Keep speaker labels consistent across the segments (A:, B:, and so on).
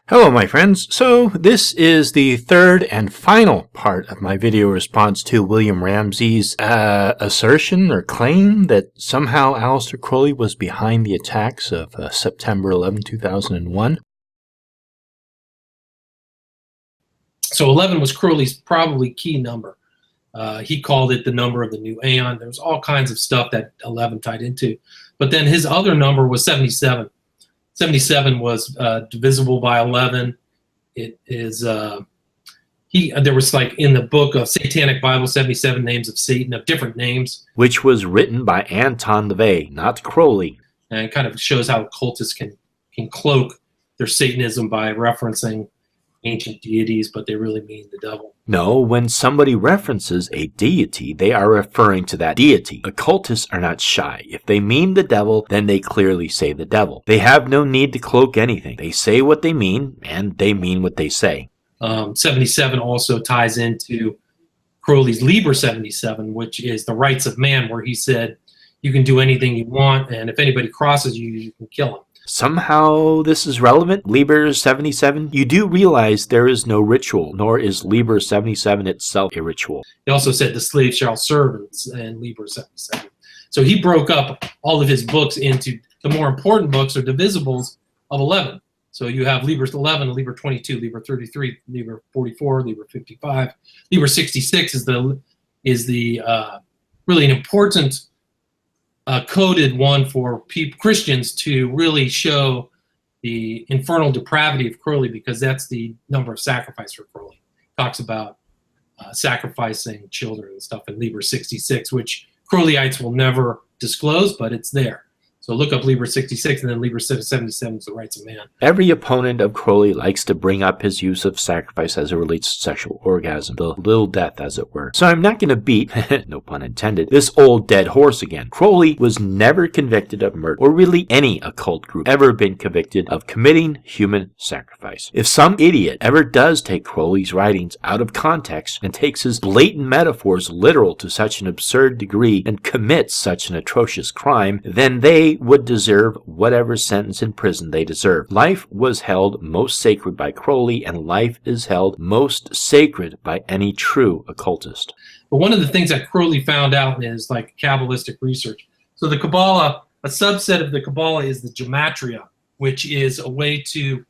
A: Hello, my friends. So this is the third and final part of my video response to William Ramsey's assertion or claim that somehow Aleister Crowley was behind the attacks of September 11, 2001.
B: So 11 was Crowley's probably key number. He called it the number of the new aeon. There was all kinds of stuff that 11 tied into. But then his other number was 77. 77 was divisible by 11. It is, there was like in the book of Satanic Bible, 77 names of Satan of different names.
A: Which was written by Anton LaVey, not Crowley.
B: And it kind of shows how occultists can cloak their Satanism by referencing ancient deities, but they really mean the devil.
A: No, when somebody references a deity, they are referring to that deity. Occultists are not shy. If they mean the devil, then they clearly say the devil. They have no need to cloak anything. They say what they mean, and they mean what they say.
B: 77 also ties into Crowley's Liber 77, which is the rights of man, where he said, you can do anything you want, and if anybody crosses you, you can kill him.
A: Somehow this is relevant. Liber 77. You do realize there is no ritual, nor is Liber 77 itself a ritual.
B: He also said the slave shall serve in Liber 77. So he broke up all of his books into the more important books or divisibles of 11. So you have Liber 11, Liber 22, Liber 33, Liber 44, Liber 55. Liber 66 is the really an important coded one for Christians to really show the infernal depravity of Crowley, because that's the number of sacrifice for Crowley. Talks about sacrificing children and stuff in Liber 66, which Crowleyites will never disclose, but it's there. So look up Liber 66, and then Liber 77 is the rights of man.
A: Every opponent of Crowley likes to bring up his use of sacrifice as it relates to sexual orgasm, the little death as it were. So I'm not going to beat, no pun intended, this old dead horse again. Crowley was never convicted of murder, or really any occult group ever been convicted of committing human sacrifice. If some idiot ever does take Crowley's writings out of context and takes his blatant metaphors literal to such an absurd degree and commits such an atrocious crime, then they would deserve whatever sentence in prison they deserve. Life was held most sacred by Crowley, and life is held most sacred by any true occultist.
B: But one of the things that Crowley found out is like Kabbalistic research. So the Kabbalah, a subset of the Kabbalah is the gematria, which is a way to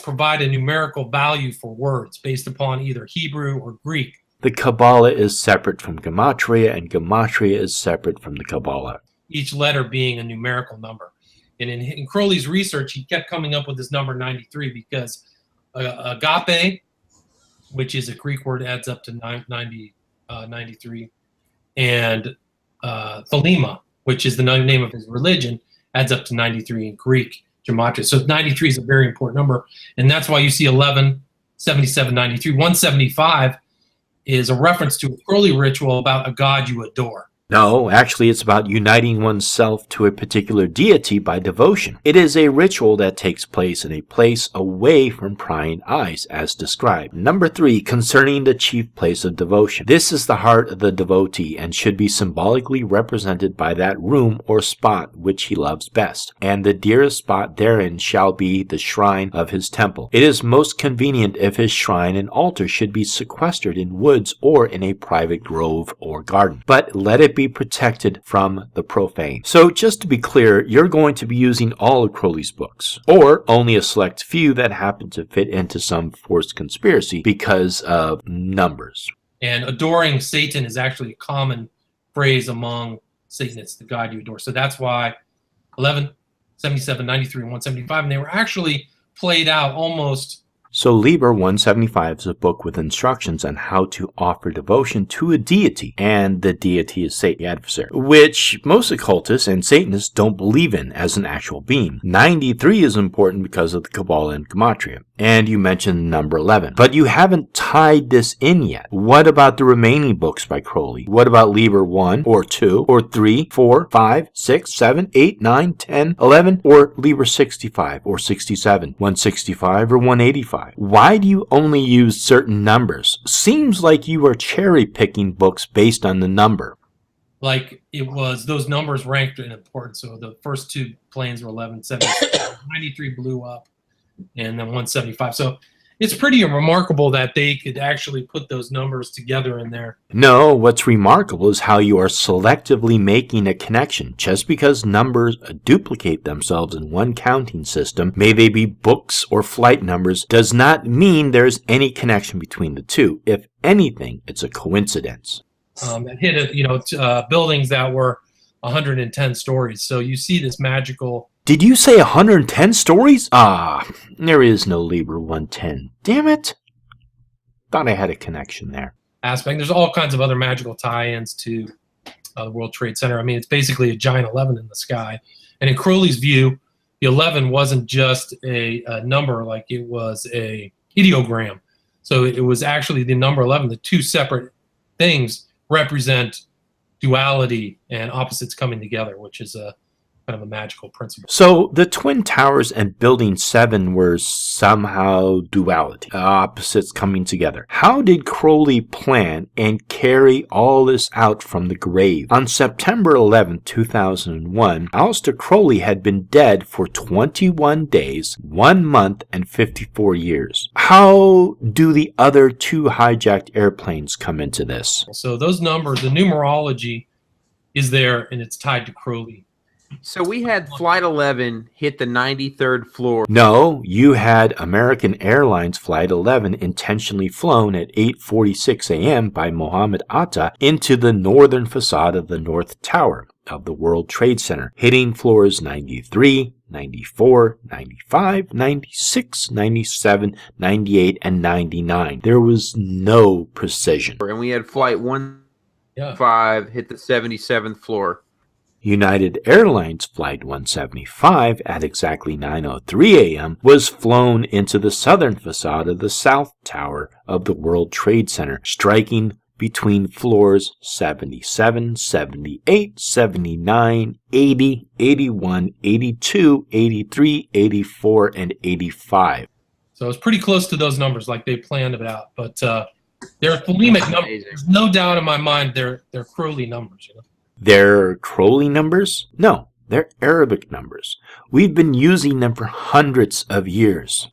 B: provide a numerical value for words based upon either Hebrew or Greek.
A: The Kabbalah is separate from Gematria, and Gematria is separate from the Kabbalah.
B: Each letter being a numerical number. And in Crowley's research, he kept coming up with this number 93 because agape, which is a Greek word, adds up to 93. And thelema, which is the name of his religion, adds up to 93 in Greek gematria. So 93 is a very important number. And that's why you see 11, 77, 93. 175 is a reference to a Crowley ritual about a god you adore.
A: No, actually it's about uniting oneself to a particular deity by devotion. It is a ritual that takes place in a place away from prying eyes, as described. Number 3, concerning the chief place of devotion. This is the heart of the devotee and should be symbolically represented by that room or spot which he loves best. And the dearest spot therein shall be the shrine of his temple. It is most convenient if his shrine and altar should be sequestered in woods or in a private grove or garden. But let it be protected from the profane. So just to be clear, you're going to be using all of Crowley's books, or only a select few that happen to fit into some forced conspiracy because of numbers.
B: And adoring Satan is actually a common phrase among Satanists, the God you adore. So that's why 11, 77, 93, and 175, and they were actually played out almost.
A: So Liber 175 is a book with instructions on how to offer devotion to a deity, and the deity is Satan, the adversary, which most occultists and Satanists don't believe in as an actual being. 93 is important because of the Kabbalah and Gematria, and you mentioned number 11. But you haven't tied this in yet. What about the remaining books by Crowley? What about Liber 1 or 2 or 3, 4, 5, 6, 7, 8, 9, 10, 11, or Liber 65 or 67, 165 or 185? Why do you only use certain numbers? Seems like you are cherry-picking books based on the number.
B: like it was those numbers ranked in importance. So the first two planes were 1175, 93 blew up, and then 175. So it's pretty remarkable that they could actually put those numbers together in there.
A: No, what's remarkable is how you are selectively making a connection. Just because numbers duplicate themselves in one counting system, may they be books or flight numbers, does not mean there's any connection between the two. If anything, it's a coincidence.
B: That hit, buildings that were 110 stories. So you see this magical...
A: Did you say 110 stories? Ah, there is no Liber 110. Damn it. Thought I had a connection there.
B: Aspect. There's all kinds of other magical tie-ins to the World Trade Center. I mean, it's basically a giant 11 in the sky. And in Crowley's view, the 11 wasn't just a number, like it was a ideogram. So it was actually the number 11. The two separate things represent duality and opposites coming together, which is a kind of a magical principle.
A: So the Twin Towers and Building 7 were somehow duality, opposites coming together. How did Crowley plan and carry all this out from the grave? On September 11, 2001, Aleister Crowley had been dead for 21 days, 1 month, and 54 years. How do the other two hijacked airplanes come into this?
B: So those numbers, the numerology is there, and it's tied to Crowley.
C: So we had Flight 11 hit the 93rd floor.
A: No, you had American Airlines Flight 11 intentionally flown at 8:46 a.m. by Mohammed Atta into the northern facade of the North Tower of the World Trade Center, hitting floors 93, 94, 95, 96, 97, 98, and 99. There was no precision.
C: And we had Flight 15 hit the 77th floor.
A: United Airlines Flight 175 at exactly 9:03 a.m. was flown into the southern facade of the South Tower of the World Trade Center, striking between floors 77, 78, 79, 80, 81, 82, 83, 84, and 85.
B: So it's pretty close to those numbers like they planned it out. But they're Thelemic numbers. There's no doubt in my mind they're Crowley numbers, you know.
A: They're Crowley numbers? No, they're Arabic numbers. We've been using them for hundreds of years.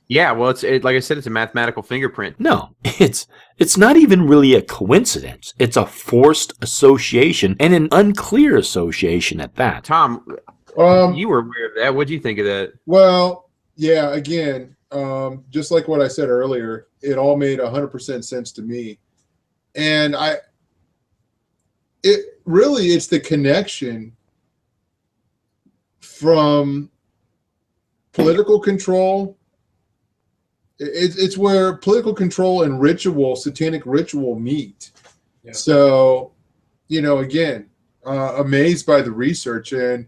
C: Yeah, well, it's like I said, it's a mathematical fingerprint.
A: No, it's not even really a coincidence. It's a forced association, and an unclear association at that.
C: Tom, you were aware of that. What do you think of that?
D: Well, yeah, again, just like what I said earlier, it all made 100% sense to me. And it's the connection from political control. It's where political control and ritual, satanic ritual meet. Yeah. So, again, amazed by the research and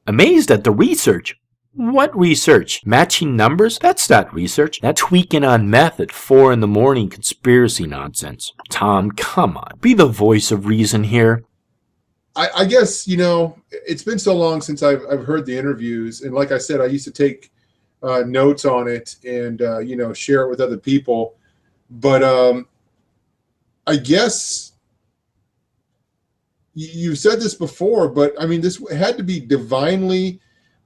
A: amazed at the research. What research? Matching numbers? That's not research. That's tweaking on meth at 4 a.m. conspiracy nonsense. Tom, come on. Be the voice of reason here.
D: I guess, it's been so long since I've heard the interviews. And like I said, I used to take notes on it and, share it with other people. But I guess you've said this before, but I mean, this had to be divinely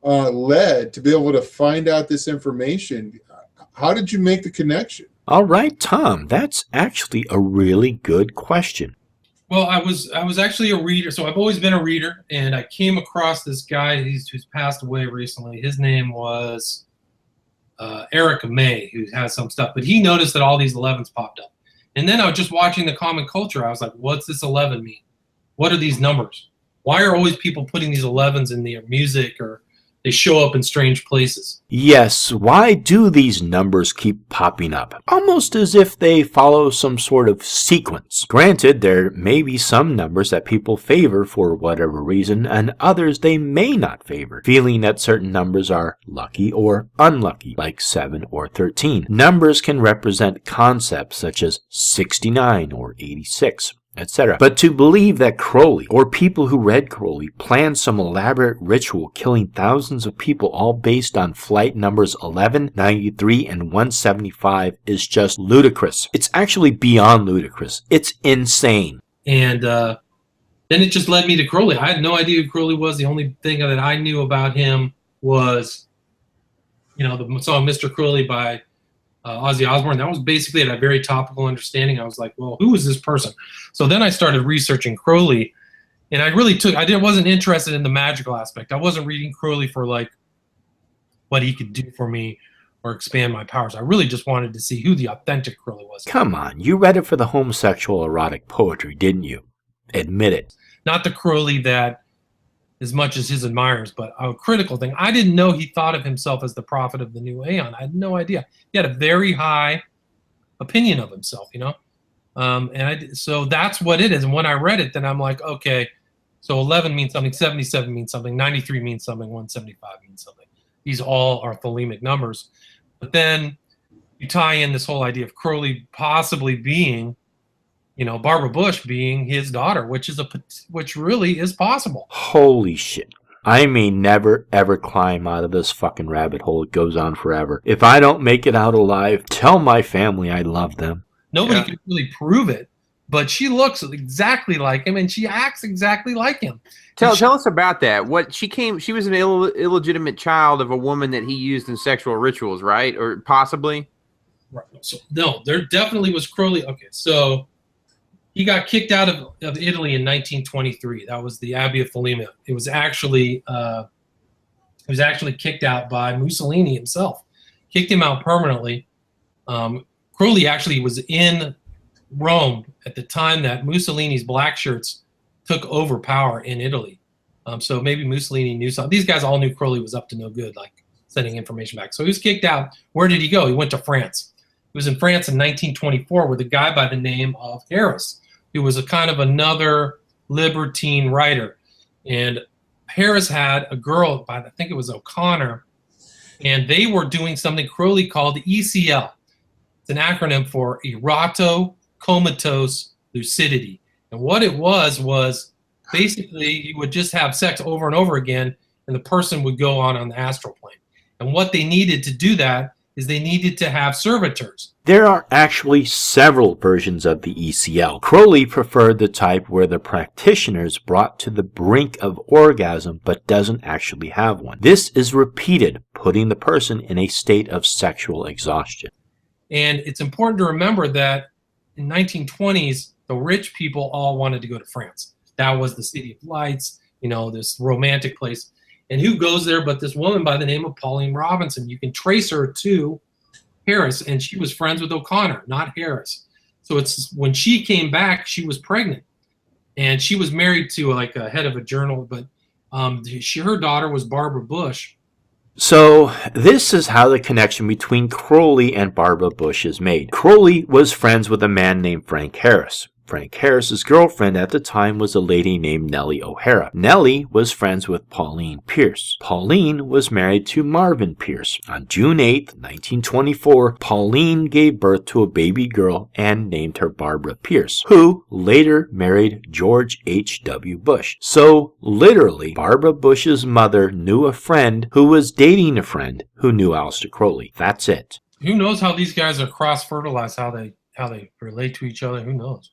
D: led to be able to find out this information. How did you make the connection?
A: All right, Tom, that's actually a really good question.
B: Well, I was actually a reader, so I've always been a reader, and I came across this guy who's passed away recently. His name was Eric May, who has some stuff, but he noticed that all these 11s popped up. And then I was just watching the common culture. I was like, what's this 11 mean? What are these numbers? Why are always people putting these 11s in their music, or they show up in strange places?
A: Yes, why do these numbers keep popping up? Almost as if they follow some sort of sequence. Granted, there may be some numbers that people favor for whatever reason, and others they may not favor, feeling that certain numbers are lucky or unlucky, like 7 or 13. Numbers can represent concepts such as 69 or 86. etc. But to believe that Crowley, or people who read Crowley, planned some elaborate ritual killing thousands of people all based on flight numbers 11, 93, and 175 is just ludicrous. It's actually beyond ludicrous. It's insane.
B: And then it just led me to Crowley. I had no idea who Crowley was. The only thing that I knew about him was, you know, the song Mr. Crowley by Ozzy Osbourne. That was basically at a very topical understanding. I was like, well, who is this person? So then I started researching Crowley, and I wasn't interested in the magical aspect. I wasn't reading Crowley for like what he could do for me or expand my powers. I really just wanted to see who the authentic Crowley was.
A: Come on, you read it for the homosexual erotic poetry, didn't you? Admit it.
B: Not the Crowley that, as much as his admirers, but a critical thing. I didn't know he thought of himself as the prophet of the new aeon. I had no idea. He had a very high opinion of himself, you know? So that's what it is. And when I read it, then I'm like, okay, so 11 means something, 77 means something, 93 means something, 175 means something. These all are thelemic numbers. But then you tie in this whole idea of Crowley possibly being, you know, Barbara Bush being his daughter, which really is possible.
A: Holy shit. I may never ever climb out of this fucking rabbit hole. It goes on forever. If I don't make it out alive, tell my family I love them.
B: Nobody can really prove it, but she looks exactly like him and she acts exactly like him.
C: Tell us about that. She was an illegitimate child of a woman that he used in sexual rituals, right? Or possibly?
B: Right. So, no, there definitely was Crowley. Okay, so he got kicked out of Italy in 1923. That was the Abbey of Thelema. It was actually kicked out by Mussolini himself. Kicked him out permanently. Crowley actually was in Rome at the time that Mussolini's black shirts took over power in Italy. So maybe Mussolini knew something. These guys all knew Crowley was up to no good, like sending information back. So he was kicked out. Where did he go? He went to France. He was in France in 1924 with a guy by the name of Harris, who was a kind of another libertine writer. And Harris had a girl, I think it was O'Connor, and they were doing something Crowley called ECL. It's an acronym for eroto-comatose lucidity. And what it was basically you would just have sex over and over again, and the person would go on the astral plane. And what they needed to do that is they needed to have servitors.
A: There are actually several versions of the ECL. Crowley preferred the type where the practitioner is brought to the brink of orgasm but doesn't actually have one. This is repeated, putting the person in a state of sexual exhaustion.
B: And it's important to remember that in 1920s, the rich people all wanted to go to France. That was the city of lights, you know, this romantic place. And who goes there but this woman by the name of Pauline Robinson? You can trace her to Harris, and she was friends with O'Connor, not Harris. So it's when she came back, she was pregnant, and she was married to like a head of a journal. But her daughter was Barbara Bush.
A: So this is how the connection between Crowley and Barbara Bush is made. Crowley was friends with a man named Frank Harris. Frank Harris's girlfriend at the time was a lady named Nellie O'Hara. Nellie was friends with Pauline Pierce. Pauline was married to Marvin Pierce. On June 8, 1924, Pauline gave birth to a baby girl and named her Barbara Pierce, who later married George H.W. Bush. So, literally, Barbara Bush's mother knew a friend who was dating a friend who knew Aleister Crowley. That's it.
B: Who knows how these guys are cross-fertilized, how they relate to each other? Who knows?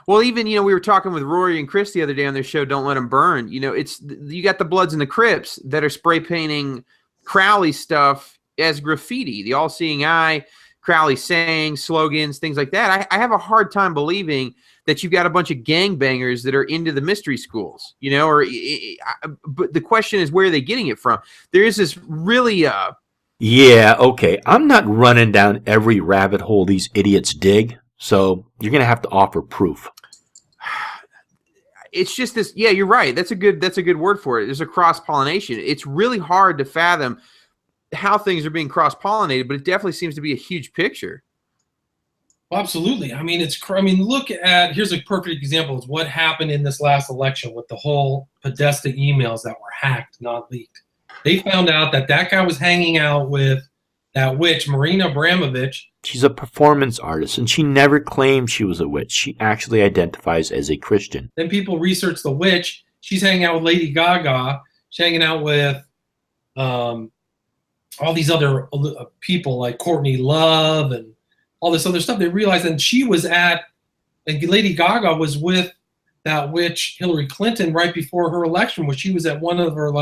C: Well, even, you know, we were talking with Rory and Chris the other day on their show, Don't Let Them Burn. You know, you got the Bloods and the Crips that are spray painting Crowley stuff as graffiti, the all-seeing eye, Crowley sayings, slogans, things like that. I have a hard time believing that you've got a bunch of gangbangers that are into the mystery schools, you know, but the question is, where are they getting it from? There is this really...
A: Yeah, okay. I'm not running down every rabbit hole these idiots dig. So you're going to have to offer proof.
C: It's just this. Yeah, you're right. That's a good word for it. There's a cross-pollination. It's really hard to fathom how things are being cross-pollinated, but it definitely seems to be a huge picture.
B: Well, absolutely. I mean, look at, here's a perfect example of what happened in this last election with the whole Podesta emails that were hacked, not leaked. They found out that guy was hanging out with that witch, Marina Abramovich.
A: She's a performance artist, and she never claimed she was a witch. She actually identifies as a Christian.
B: Then people research the witch. She's hanging out with Lady Gaga. She's hanging out with all these other people like Courtney Love and all this other stuff. They realized that she was at And Lady Gaga was with that witch Hillary Clinton right before her election, where she was at one of her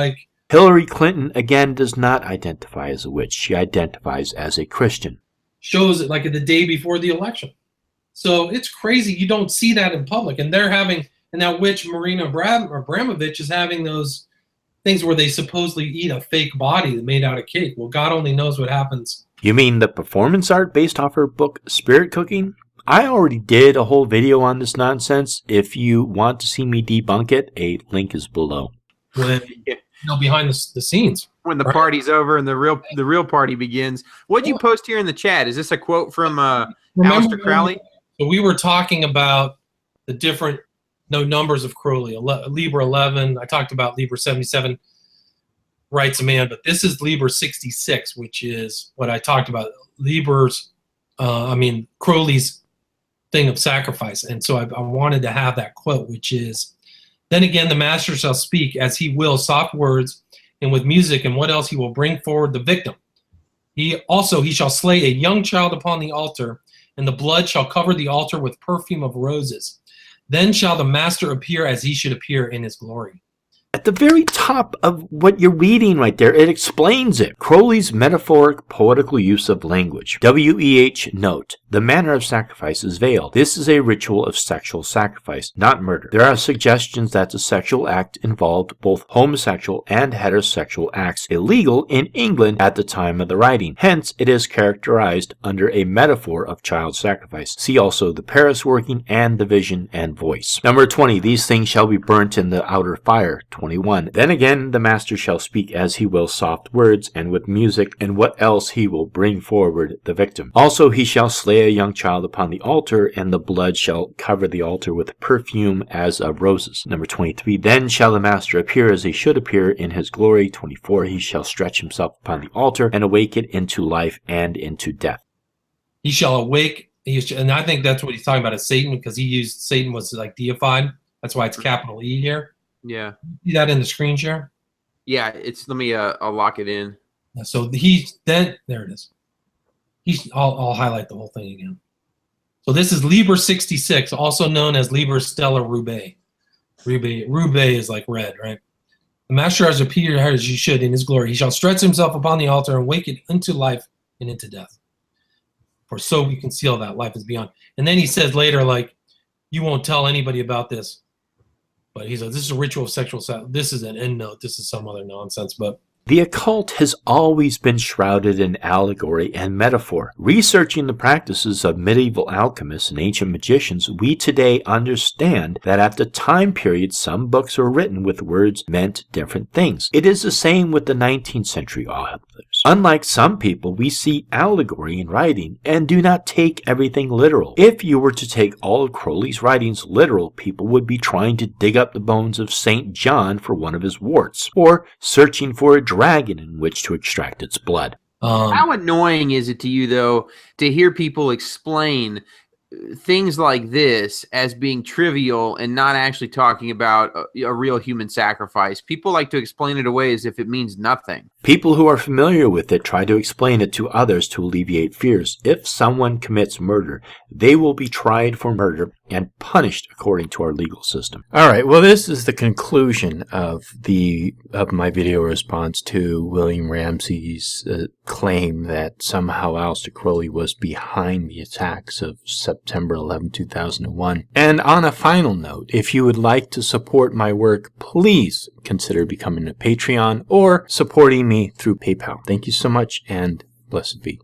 A: Hillary Clinton, again, does not identify as a witch. She identifies as a Christian.
B: shows it the day before the election. So it's crazy. You don't see that in public. And they're having, and that witch Marina Abramovich is having those things where they supposedly eat a fake body made out of cake. Well, God only knows what happens.
A: You mean the performance art based off her book Spirit Cooking? I already did a whole video on this nonsense. If you want to see me debunk it, a link is below.
B: When, behind the scenes.
C: When the party's over and the real party begins. What'd you post here in the chat? Is this a quote from Aleister Crowley?
B: So we were talking about the different numbers of Crowley. Liber 11. I talked about Liber 77. Writes a man, but this is Liber 66, which is what I talked about. Crowley's thing of sacrifice. And so I wanted to have that quote, which is, "Then again, the master shall speak as he will soft words and with music, and what else he will bring forward the victim. He shall slay a young child upon the altar, and the blood shall cover the altar with perfume of roses. Then shall the master appear as he should appear in his glory."
A: At the very top of what you're reading right there, it explains it. Crowley's metaphoric poetical use of language. WEH note, the manner of sacrifice is veiled. This is a ritual of sexual sacrifice, not murder. There are suggestions that the sexual act involved both homosexual and heterosexual acts, illegal in England at the time of the writing. Hence, it is characterized under a metaphor of child sacrifice. See also the Paris working and the vision and voice. Number 20, these things shall be burnt in the outer fire. 21. Then again, the master shall speak as he will soft words and with music, and what else he will bring forward the victim. Also he shall slay a young child upon the altar, and the blood shall cover the altar with perfume as of roses. Number 23. Then shall the master appear as he should appear in his glory. 24. He shall stretch himself upon the altar and awake it into life and into death.
B: He shall awake, and I think that's what he's talking about as Satan, because Satan was deified. That's why it's capital E here.
C: Yeah.
B: See that in the screen share?
C: Yeah, let me I'll lock it in.
B: So there it is. I'll highlight the whole thing again. So this is Liber 66, also known as Liber Stella Rubae. Rubae is like red, right? The master has appeared as you should in his glory. He shall stretch himself upon the altar and wake it into life and into death. For so we conceal that life is beyond. And then he says later, you won't tell anybody about this. But he said, this is a ritual of sexual sex. This is an end note. This is some other nonsense. But
A: the occult has always been shrouded in allegory and metaphor. Researching the practices of medieval alchemists and ancient magicians, we today understand that at the time period, some books were written with words meant different things. It is the same with the 19th century authors. Unlike some people, we see allegory in writing and do not take everything literal. If you were to take all of Crowley's writings literal, people would be trying to dig up the bones of St. John for one of his warts, or searching for a dragon in which to extract its blood.
C: How annoying is it to you, though, to hear people explain things like this as being trivial and not actually talking about a real human sacrifice? People like to explain it away as if it means nothing.
A: People who are familiar with it try to explain it to others to alleviate fears. If someone commits murder, they will be tried for murder and punished according to our legal system. All right, well, this is the conclusion of my video response to William Ramsey's claim that somehow Aleister Crowley was behind the attacks of September 11, 2001. And on a final note, if you would like to support my work, please consider becoming a Patreon or supporting me through PayPal. Thank you so much, and blessed be.